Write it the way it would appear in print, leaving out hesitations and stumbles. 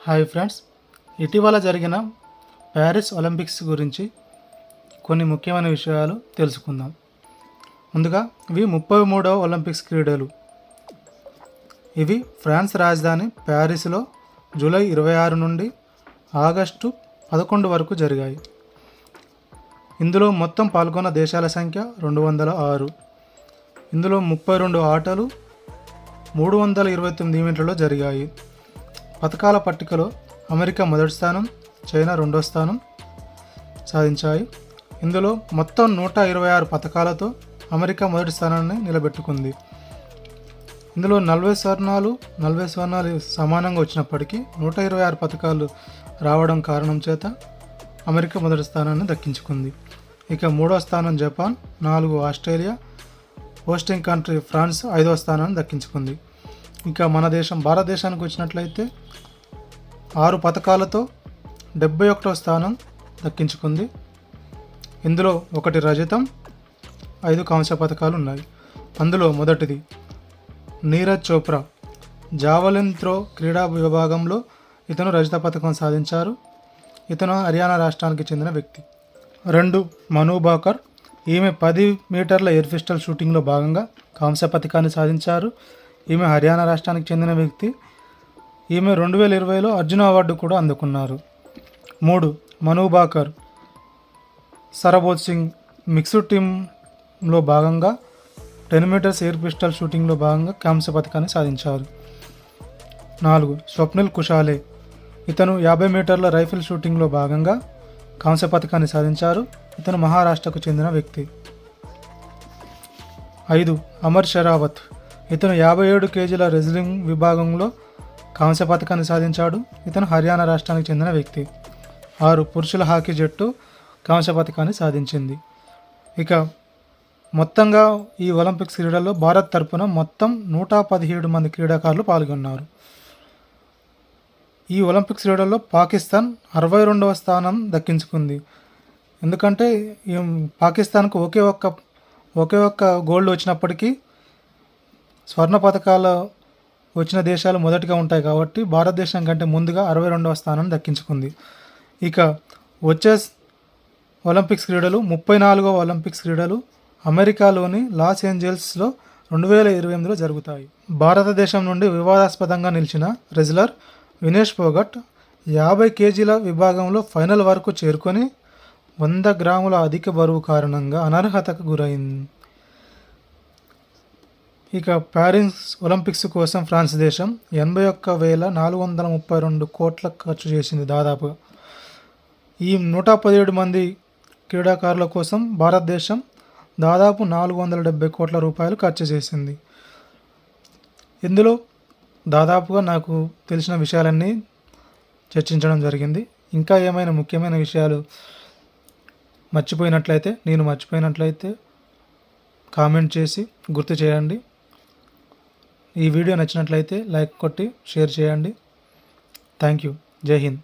Hi friends, ఇటీవల జరిగిన Paris Olympics గురించి కొన్ని ముఖ్యమైన విషయాలు తెలుసుకుందాం. ముందుగా ఇవి 33వ ఒలింపిక్స్ క్రీడలు. ఇవి ఫ్రాన్స్ రాజధాని ప్యారిస్లో జూలై 26 నుండి ఆగస్టు 11 వరకు జరిగాయి. ఇందులో మొత్తం పాల్గొన్న దేశాల సంఖ్య 206. ఇందులో 32 ఆటలు 329 ఈవెంట్లలో జరిగాయి. పథకాల పట్టికలో అమెరికా మొదటి స్థానం, చైనా రెండో స్థానం సాధించాయి. ఇందులో మొత్తం 126 పథకాలతో అమెరికా మొదటి స్థానాన్ని నిలబెట్టుకుంది. ఇందులో 40 స్వర్ణాలు సమానంగా వచ్చినప్పటికీ 126 పథకాలు రావడం కారణం చేత అమెరికా మొదటి స్థానాన్ని దక్కించుకుంది. ఇక మూడో స్థానం Japan, 4 Australia, hosting country France 5వ స్థానాన్ని దక్కించుకుంది. ఇక మన దేశం భారతదేశానికి వచ్చినట్లయితే 6 పథకాలతో 71వ స్థానం దక్కించుకుంది. ఇందులో 1 రజతం, 5 కాంస్య పథకాలు ఉన్నాయి. అందులో మొదటిది నీరజ్ చోప్రా, జావలిన్ త్రో క్రీడా విభాగంలో ఇతను రజత పథకం సాధించారు. ఇతను హర్యానా రాష్ట్రానికి చెందిన వ్యక్తి. 2 మను భాకర్, ఈమె 10 మీటర్ల ఎయిర్ పిస్టల్ షూటింగ్లో భాగంగా కాంస్య పథకాన్ని సాధించారు. ఈమె హర్యానా రాష్ట్రానికి చెందిన వ్యక్తి. ఈమె 2020లో అర్జున అవార్డు కూడా అందుకున్నారు. 3 మను భాకర్, సరబోత్ సింగ్ మిక్స్డ్ టీంలో భాగంగా 10 మీటర్స్ ఎయిర్ పిస్టల్ షూటింగ్లో భాగంగా కాంస్య పథకాన్ని సాధించారు. 4 స్వప్నిల్ కుషాలే, ఇతను 50 మీటర్ల రైఫిల్ షూటింగ్లో భాగంగా కాంస్య పథకాన్ని సాధించారు. ఇతను మహారాష్ట్రకు చెందిన వ్యక్తి. 5 అమర్ షరావత్, ఇతను 57 కేజీల రెజ్లింగ్ విభాగంలో కాంస్య పథకాన్ని సాధించాడు. ఇతను హర్యానా రాష్ట్రానికి చెందిన వ్యక్తి. 6 పురుషుల హాకీ జట్టు కాంస్య పథకాన్ని సాధించింది. ఇక మొత్తంగా ఈ ఒలింపిక్స్ క్రీడల్లో భారత్ తరపున మొత్తం 117 మంది క్రీడాకారులు పాల్గొన్నారు. ఈ ఒలింపిక్స్ క్రీడల్లో పాకిస్తాన్ 62వ స్థానం దక్కించుకుంది. ఎందుకంటే పాకిస్తాన్కు ఒకే ఒక్క గోల్డ్ వచ్చినప్పటికీ స్వర్ణ పథకాలు వచ్చిన దేశాలు మొదటిగా ఉంటాయి కాబట్టి భారతదేశం కంటే ముందుగా 62వ స్థానం దక్కించుకుంది. ఇక వచ్చే ఒలింపిక్స్ క్రీడలు 34వ ఒలింపిక్స్ క్రీడలు అమెరికాలోని లాస్ ఏంజల్స్లో 2028లో జరుగుతాయి. భారతదేశం నుండి వివాదాస్పదంగా నిలిచిన రెజ్లర్ వినేష్ ఫోగట్ 50 కేజీల విభాగంలో ఫైనల్ వరకు చేరుకొని 100 గ్రాముల అధిక బరువు కారణంగా అనర్హతకు గురైంది. ఇక ప్యారిస్ ఒలింపిక్స్ కోసం ఫ్రాన్స్ దేశం 81,432 కోట్ల ఖర్చు చేసింది. దాదాపు ఈ 117 మంది క్రీడాకారుల కోసం భారతదేశం దాదాపు 470 కోట్ల రూపాయలు ఖర్చు చేసింది. ఇందులో దాదాపుగా నాకు తెలిసిన విషయాలన్నీ చర్చించడం జరిగింది. ఇంకా ఏమైనా ముఖ్యమైన విషయాలు నేను మర్చిపోయినట్లయితే కామెంట్ చేసి గుర్తు చేయండి. ఈ వీడియో నచ్చినట్లయితే లైక్ కొట్టి షేర్ చేయండి. Thank you. జై హింద్.